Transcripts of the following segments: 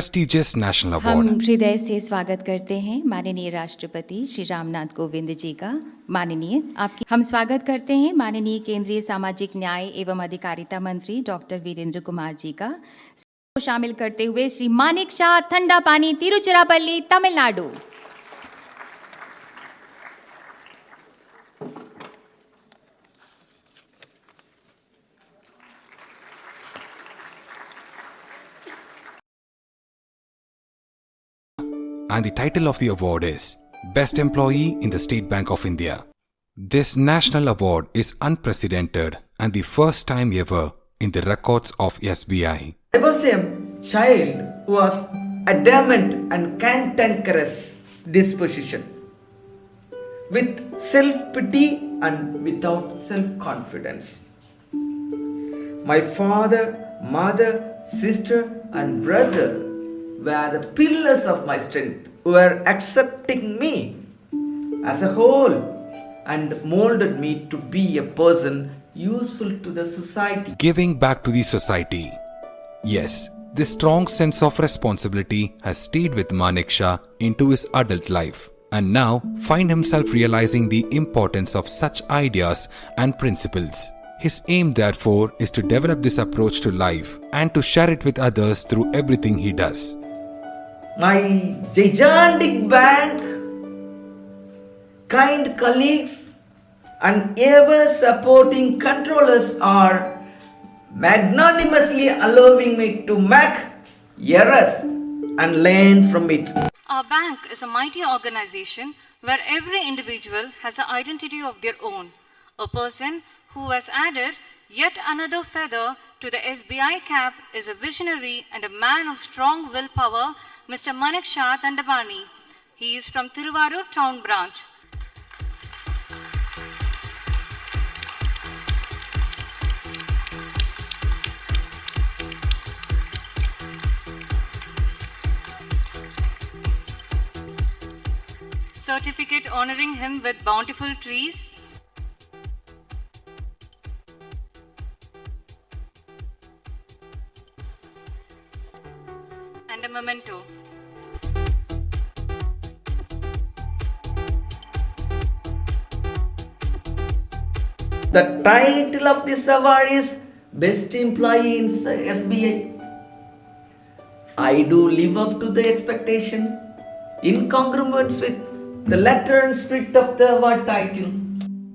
prestigious national award. हम हृदय से स्वागत करते हैं माननीय राष्ट्रपति श्री रामनाथ कोविंद जी का। माननीय आपकी हम स्वागत करते हैं माननीय केंद्रीय सामाजिक न्याय एवं अधिकारिता मंत्री डॉक्टर वीरेंद्र कुमार जी का। शामिल करते हुए Shri Manik Shah, थंडापानी, Tiruchirappalli, Tamil Nadu. And the title of the award is Best Employee in the State Bank of India. This national award is unprecedented and the first time ever in the records of SBI. I was a child who was adamant and cantankerous disposition, with self-pity and without self-confidence. My father, mother, sister and brother were the pillars of my strength, who were accepting me as a whole and molded me to be a person useful to the society. Giving back to the society. Yes, this strong sense of responsibility has stayed with Manik Shah into his adult life, and now find himself realizing the importance of such ideas and principles. His aim, therefore, is to develop this approach to life and to share it with others through everything he does. My gigantic bank, kind colleagues and ever supporting controllers are magnanimously allowing me to make errors and learn from it. Our bank is a mighty organization where every individual has an identity of their own. A person who has added yet another feather to the SBI cap is a visionary and a man of strong willpower, Mr. Manik Shah, Thandapani. He is from Thiruvarur Town Branch. Certificate honoring him with bountiful trees. And a memento. The title of this award is Best Employee in SBI. I do live up to the expectation in congruence with the letter and spirit of the award title.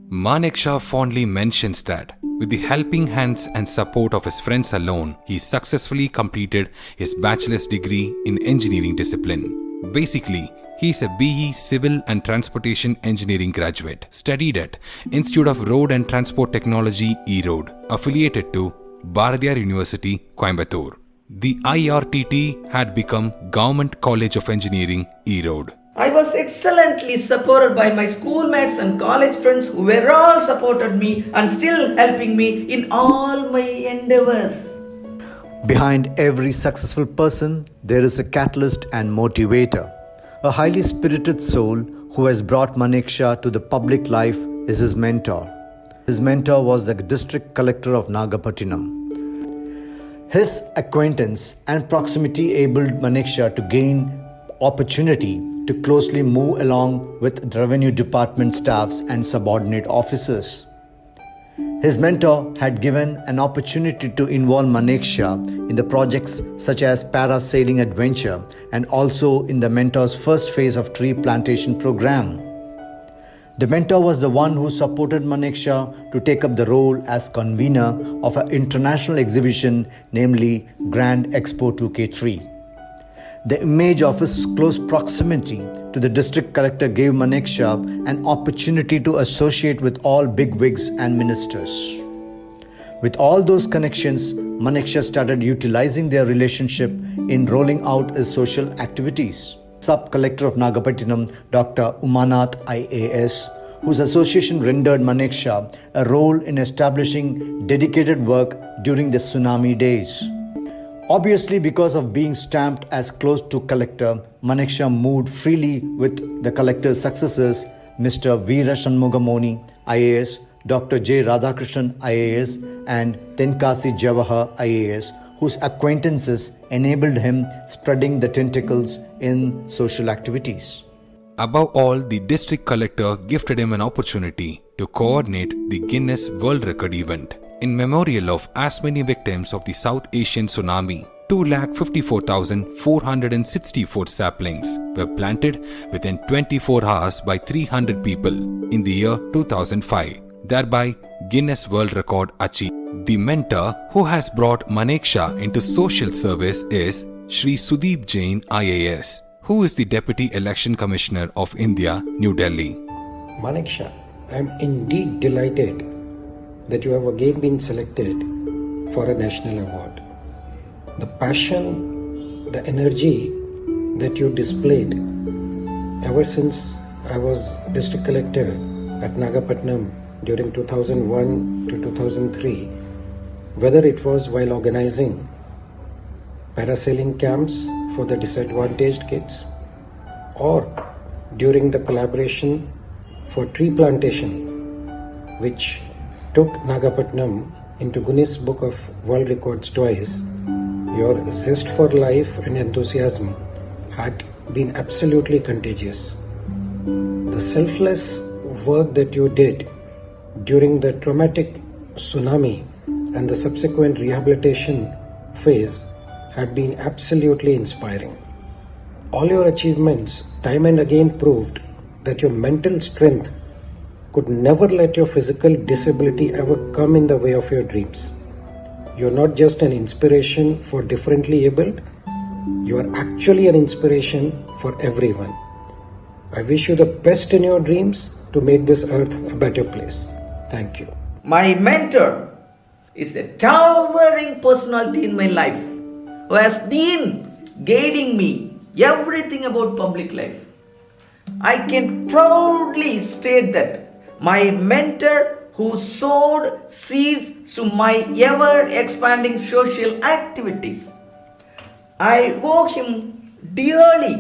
Manik Shah fondly mentions that with the helping hands and support of his friends alone, he successfully completed his bachelor's degree in engineering discipline. Basically, he is a BE Civil and Transportation Engineering graduate, studied at Institute of Road and Transport Technology, E-Road, affiliated to Bharathiar University, Coimbatore. The IRTT had become Government College of Engineering, E-Road. I was excellently supported by my schoolmates and college friends who were all supported me and still helping me in all my endeavors. Behind every successful person, there is a catalyst and motivator. A highly spirited soul who has brought Manik Shah to the public life is his mentor. His mentor was the district collector of Nagapattinam. His acquaintance and proximity enabled Manik Shah to gain opportunity to closely move along with revenue department staffs and subordinate officers. His mentor had given an opportunity to involve Manik Shah in the projects such as parasailing adventure and also in the mentor's first phase of tree plantation program. The mentor was the one who supported Manik Shah to take up the role as convener of an international exhibition, namely Grand Expo 2K3. The image of his close proximity to the district collector gave Manik Shah an opportunity to associate with all bigwigs and ministers. With all those connections, Manik Shah started utilizing their relationship in rolling out his social activities. Sub-Collector of Nagapattinam, Dr. Umanath IAS, whose association rendered Manik Shah a role in establishing dedicated work during the tsunami days. Obviously, because of being stamped as close to collector, Manik Shah moved freely with the collector's successors, Mr. Veera Shanmugamoni, IAS, Dr. J. Radhakrishnan, IAS, and Tenkasi Jawahar, IAS, whose acquaintances enabled him spreading the tentacles in social activities. Above all, the district collector gifted him an opportunity to coordinate the Guinness World Record event. In memorial of as many victims of the South Asian tsunami, 254,464 saplings were planted within 24 hours by 300 people in the year 2005, thereby Guinness World Record achieved. The mentor who has brought Maneksha into social service is Shri Sudeep Jain IAS, who is the Deputy Election Commissioner of India, New Delhi. Maneksha, I am indeed delighted that you have again been selected for a national award. The passion, the energy that you displayed ever since I was district collector at Nagapattinam during 2001 to 2003, whether it was while organizing parasailing camps for the disadvantaged kids or during the collaboration for tree plantation, which took Nagapattinam into Guinness Book of World Records twice, your zest for life and enthusiasm had been absolutely contagious. The selfless work that you did during the traumatic tsunami and the subsequent rehabilitation phase had been absolutely inspiring. All your achievements time and again proved that your mental strength could never let your physical disability ever come in the way of your dreams. You're not just an inspiration for differently abled, you are actually an inspiration for everyone. I wish you the best in your dreams to make this earth a better place. Thank you. My mentor is a towering personality in my life who has been guiding me everything about public life. I can proudly state that my mentor who sowed seeds to my ever-expanding social activities. I owe him dearly.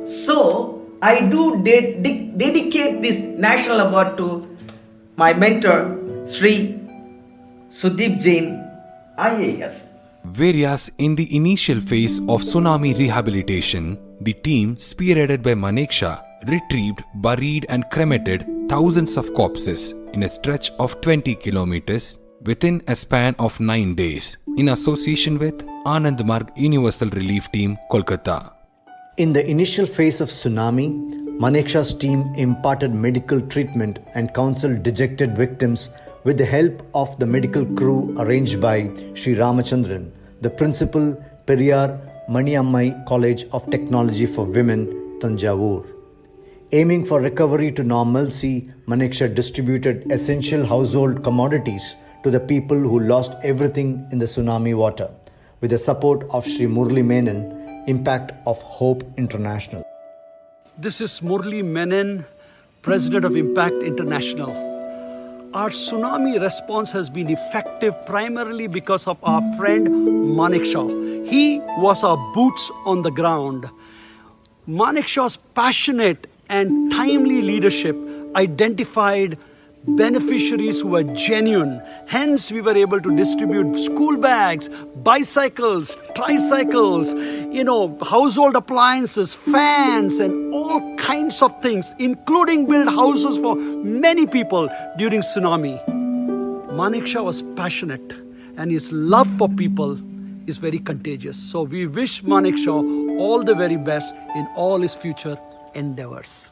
So, I do dedicate this national award to my mentor, Sri Sudeep Jain, IAS. Whereas in the initial phase of tsunami rehabilitation, the team spearheaded by Maneksha retrieved, buried and cremated thousands of corpses in a stretch of 20 kilometers within a span of 9 days in association with Anand Marg Universal Relief Team, Kolkata. In the initial phase of tsunami, Maneksha's team imparted medical treatment and counseled dejected victims with the help of the medical crew arranged by Sri Ramachandran, the principal, Periyar Maniammai College of Technology for Women, Tanjavur. Aiming for recovery to normalcy, Maneksha distributed essential household commodities to the people who lost everything in the tsunami water, with the support of Sri Murli Menon, Impact of Hope International. This is Murli Menon, President of Impact International. Our tsunami response has been effective primarily because of our friend Maneksha. He was our boots on the ground. Maneksha's passionate and timely leadership identified beneficiaries who were genuine. Hence, we were able to distribute school bags, bicycles, tricycles, household appliances, fans, and all kinds of things, including build houses for many people during tsunami. Maneksha was passionate, and his love for people is very contagious. So we wish Maneksha all the very best in all his future endeavors.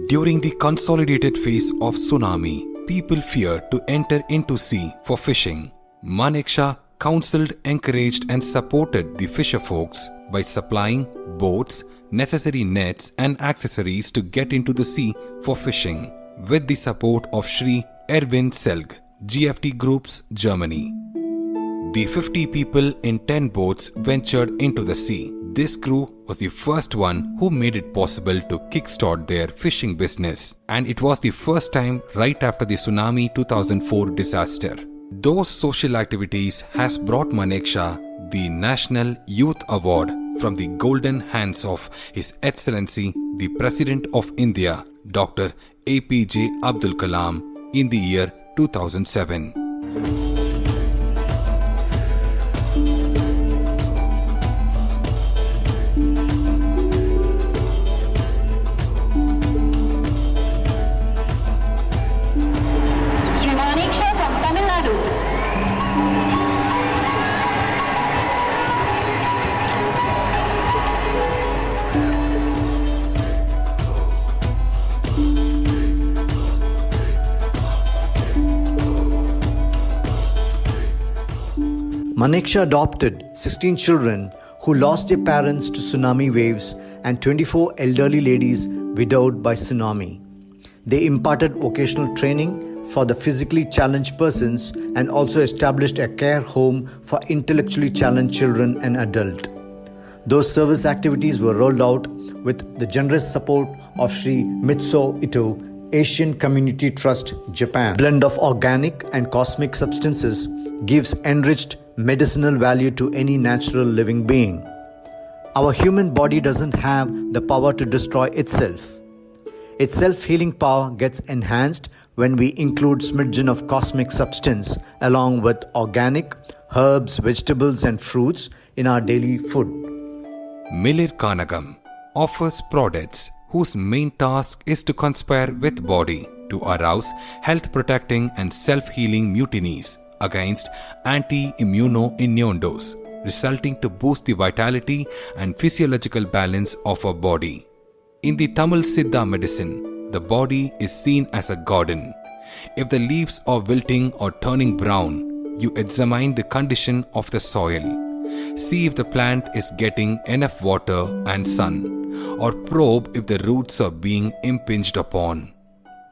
During the consolidated phase of tsunami, people feared to enter into sea for fishing. Maneksha counseled, encouraged and supported the fisher folks by supplying boats, necessary nets and accessories to get into the sea for fishing, with the support of Sri Erwin Selg, GFT Groups, Germany. The 50 people in 10 boats ventured into the sea. This crew was the first one who made it possible to kickstart their fishing business, and it was the first time right after the tsunami 2004 disaster. Those social activities has brought Maneksha the National Youth Award from the golden hands of His Excellency the President of India, Dr. APJ Abdul Kalam, in the year 2007. Maneksha adopted 16 children who lost their parents to tsunami waves and 24 elderly ladies widowed by tsunami. They imparted vocational training for the physically challenged persons and also established a care home for intellectually challenged children and adults. Those service activities were rolled out with the generous support of Sri Mitsuo Ito, Asian Community Trust, Japan. Blend of organic and cosmic substances gives enriched medicinal value to any natural living being. Our human body doesn't have the power to destroy itself. Its self-healing power gets enhanced when we include smidgen of cosmic substance along with organic herbs, vegetables and fruits in our daily food. Milir Kanagam offers products whose main task is to conspire with body to arouse health-protecting and self-healing mutinies against anti-immuno innuendos, resulting to boost the vitality and physiological balance of our body. In the Tamil Siddha medicine, the body is seen as a garden. If the leaves are wilting or turning brown, you examine the condition of the soil. See if the plant is getting enough water and sun, or probe if the roots are being impinged upon.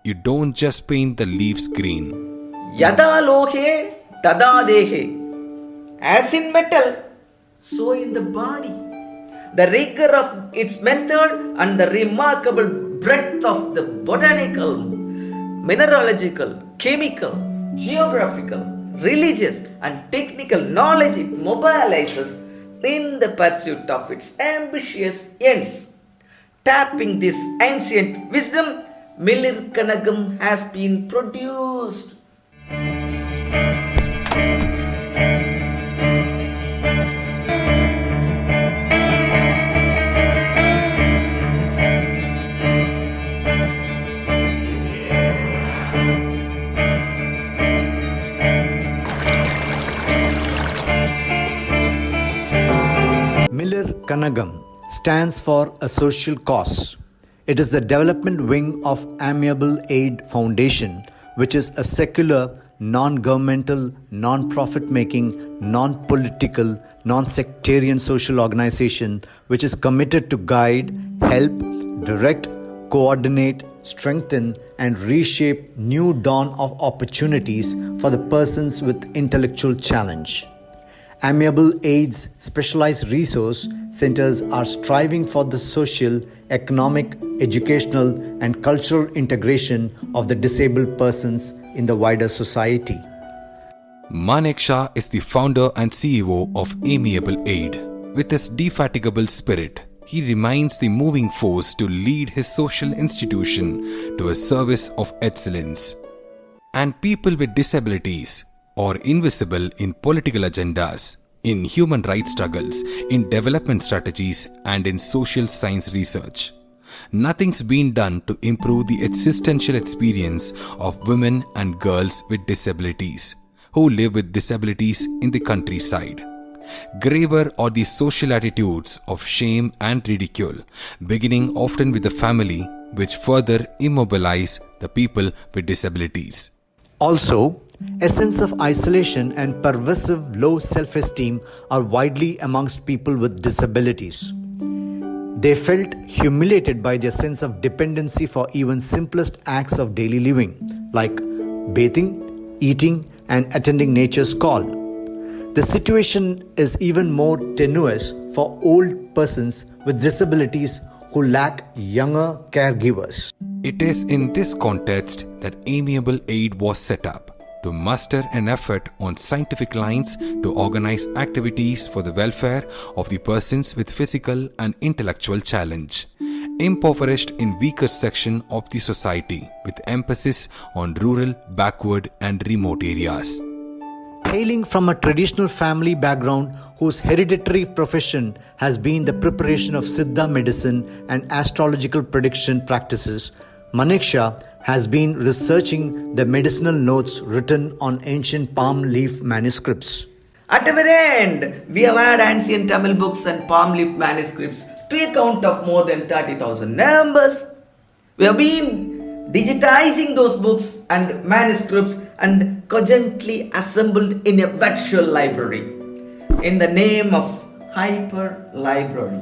You don't just paint the leaves green. Yada lohe tada dehe. As in metal, so in the body. The rigor of its method and the remarkable breadth of the botanical, mineralogical, chemical, geographical, religious and technical knowledge it mobilizes in the pursuit of its ambitious ends. Tapping this ancient wisdom, Milir Kanagam has been produced. Milir Kanagam stands for a social cause. It is the development wing of Amiable Aid Foundation, which is a secular, non-governmental, non-profit making, non-political, non-sectarian social organization which is committed to guide, help, direct, coordinate, strengthen and reshape new dawn of opportunities for the persons with intellectual challenge. Amiable Aid's specialized resource centers are striving for the social, economic, educational and cultural integration of the disabled persons in the wider society. Maneksha is the founder and CEO of Amiable Aid. With his defatigable spirit, he remains the moving force to lead his social institution to a service of excellence. And people with disabilities or invisible in political agendas, in human rights struggles, in development strategies and in social science research. Nothing's been done to improve the existential experience of women and girls with disabilities who live with disabilities in the countryside. Graver are the social attitudes of shame and ridicule, beginning often with the family, which further immobilize the people with disabilities. Also, a sense of isolation and pervasive low self-esteem are widely amongst people with disabilities. They felt humiliated by their sense of dependency for even simplest acts of daily living, like bathing, eating, and attending nature's call. The situation is even more tenuous for old persons with disabilities who lack younger caregivers. It is in this context that Amiable Aid was set up to muster an effort on scientific lines to organize activities for the welfare of the persons with physical and intellectual challenge, impoverished in weaker section of the society, with emphasis on rural, backward and remote areas. Hailing from a traditional family background whose hereditary profession has been the preparation of Siddha medicine and astrological prediction practices, Maneksha has been researching the medicinal notes written on ancient palm leaf manuscripts. At our end, we have had ancient Tamil books and palm leaf manuscripts to a count of more than 30,000 numbers. We have been digitizing those books and manuscripts and cogently assembled in a virtual library. in the name of Hyper Library.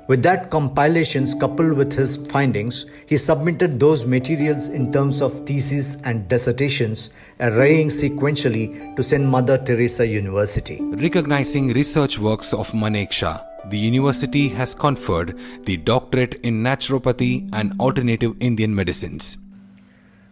With that compilations coupled with his findings, he submitted those materials in terms of theses and dissertations, arraying sequentially to St. Mother Teresa University. Recognizing research works of Manekshaw, the university has conferred the doctorate in naturopathy and alternative Indian medicines.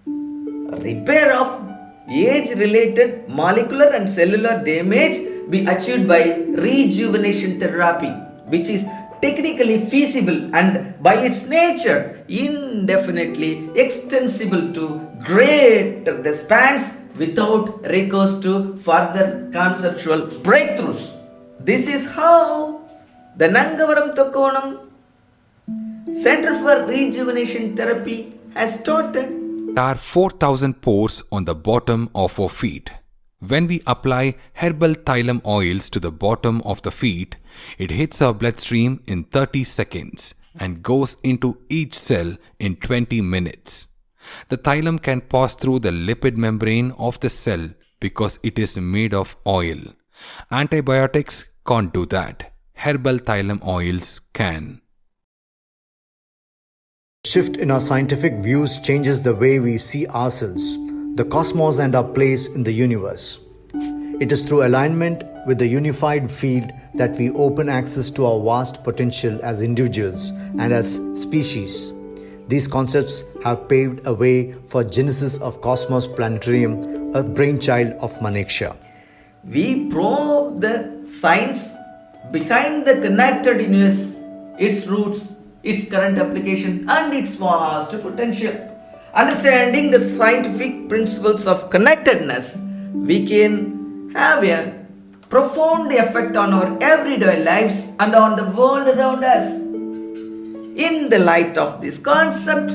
Repair of age-related molecular and cellular damage be achieved by rejuvenation therapy, which is technically feasible and by its nature indefinitely extensible to greater the spans without recourse to further conceptual breakthroughs. This is how the Nangavaram Tokkonam Center for Rejuvenation Therapy has started. There are 4,000 pores on the bottom of our feet. When we apply herbal thylam oils to the bottom of the feet, it hits our bloodstream in 30 seconds and goes into each cell in 20 minutes. The thylam can pass through the lipid membrane of the cell because it is made of oil. Antibiotics can't do that. Herbal thylam oils can. Shift in our scientific views changes the way we see ourselves, the cosmos and our place in the universe. It is through alignment with the unified field that we open access to our vast potential as individuals and as species. These concepts have paved a way for Genesis of Cosmos Planetarium, a brainchild of Manekshaw. We probe the science behind the connected universe, its roots, its current application, and its vast potential. Understanding the scientific principles of connectedness, we can have a profound effect on our everyday lives and on the world around us. In the light of this concept,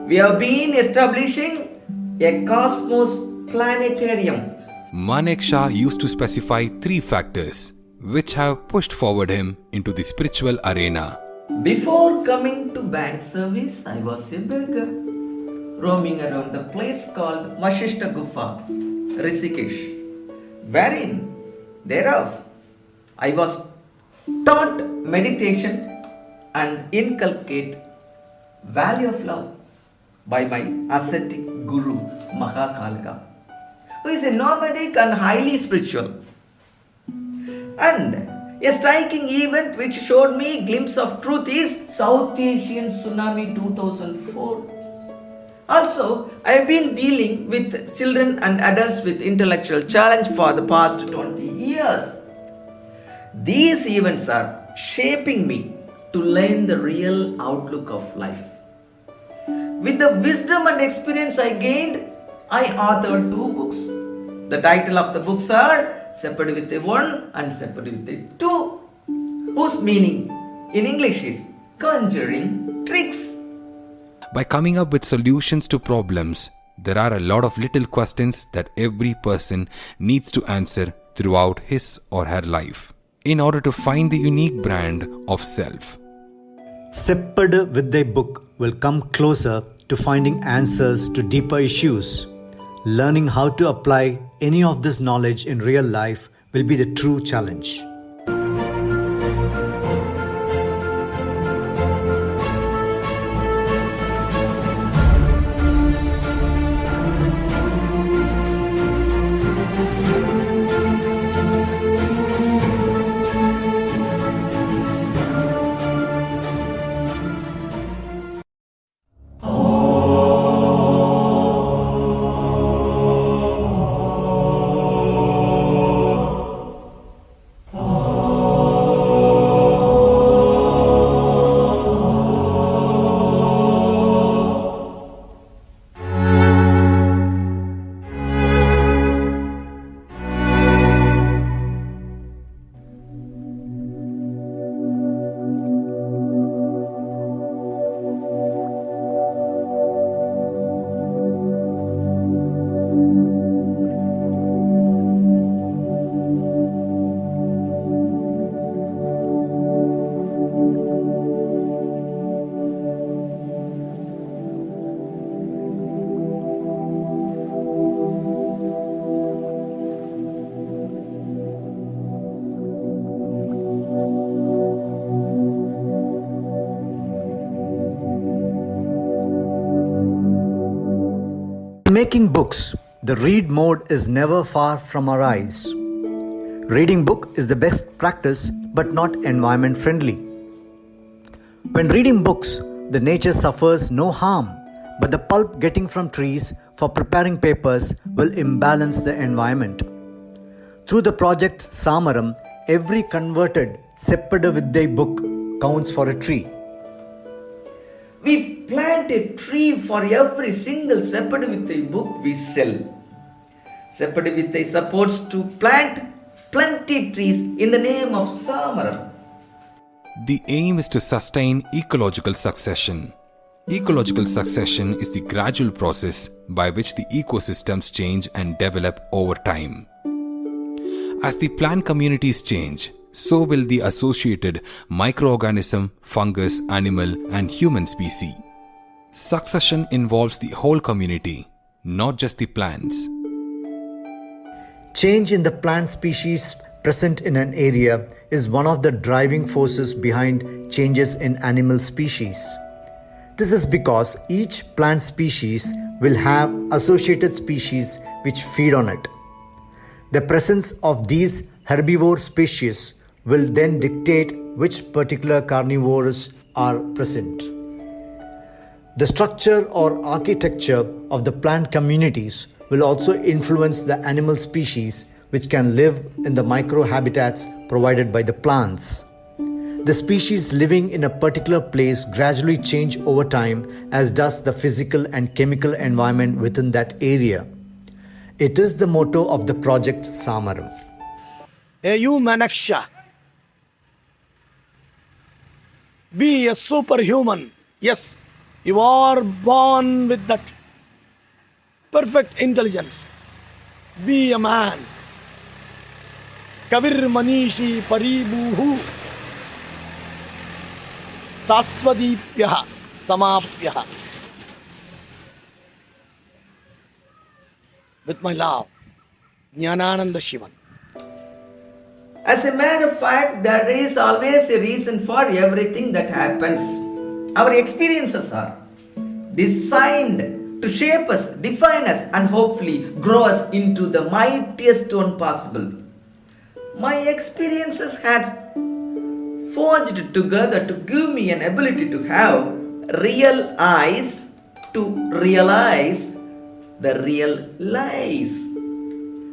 we have been establishing a cosmos planetarium. Manekshaw used to specify 3 factors which have pushed forward him into the spiritual arena. Before coming to bank service, I was a beggar, roaming around the place called Vashishta Gufa, Rishikesh, wherein thereof I was taught meditation and inculcate value of love by my ascetic guru Mahakalika, who is a nomadic and highly spiritual. And a striking event which showed me a glimpse of truth is South Asian Tsunami 2004. Also, I have been dealing with children and adults with intellectual challenge for the past 20 years. These events are shaping me to learn the real outlook of life. With the wisdom and experience I gained, I authored 2 books. The title of the books are Separate with a 1 and Separate with a 2, whose meaning in English is conjuring tricks. By coming up with solutions to problems, there are a lot of little questions that every person needs to answer throughout his or her life in order to find the unique brand of self. Seppad with their book will come closer to finding answers to deeper issues. Learning how to apply any of this knowledge in real life will be the true challenge. making books, the read mode is never far from our eyes. Reading book is the best practice but not environment friendly. When reading books, the nature suffers no harm, but the pulp getting from trees for preparing papers will imbalance the environment. Through the project Samaram, every converted Seppada Vidyai book counts for a tree. We plant a tree for every single Seppada Vidyai book we sell. Seppada Vidyai supports to plant plenty trees in the name of Samaram. The aim is to sustain ecological succession. Ecological succession is the gradual process by which the ecosystems change and develop over time. As the plant communities change, so will the associated microorganism, fungus, animal, and human species. Succession involves the whole community, not just the plants. Change in the plant species present in an area is one of the driving forces behind changes in animal species. This is because each plant species will have associated species which feed on it. The presence of these herbivore species will then dictate which particular carnivores are present. The structure or architecture of the plant communities will also influence the animal species which can live in the microhabitats provided by the plants. The species living in a particular place gradually change over time, as does the physical and chemical environment within that area. It is the motto of the project Samaram. Hey, you Manaksha, be a superhuman. Yes, you are born with that perfect intelligence. Be a man. Kavir Manishi Paribuhu Saswadipyaha Samapyaha. With my love, Jnanananda Shivan. As a matter of fact, there is always a reason for everything that happens. Our experiences are designed to shape us, define us, and hopefully grow us into the mightiest one possible. My experiences had forged together to give me an ability to have real eyes to realize the real lies.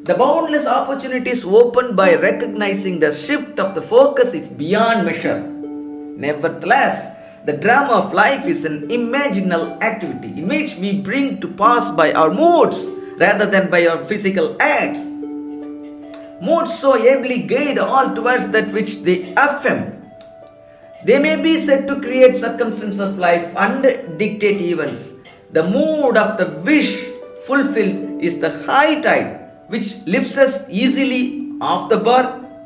The boundless opportunities opened by recognizing the shift of the focus is beyond measure. Nevertheless, the drama of life is an imaginal activity in which we bring to pass by our moods rather than by our physical acts. Moods so ably guide all towards that which they affirm. They may be said to create circumstances of life and dictate events. The mood of the wish fulfilled is the high tide which lifts us easily off the bar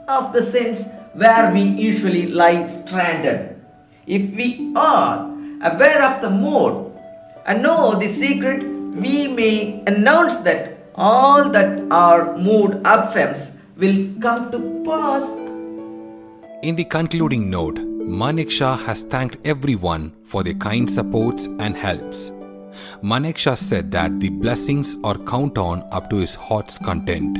of the sense where we usually lie stranded. If we are aware of the mood and know the secret, we may announce that all that our mood affirms will come to pass. In the concluding note, Maneksha has thanked everyone for their kind supports and helps. Maneksha said that the blessings are count on up to his heart's content.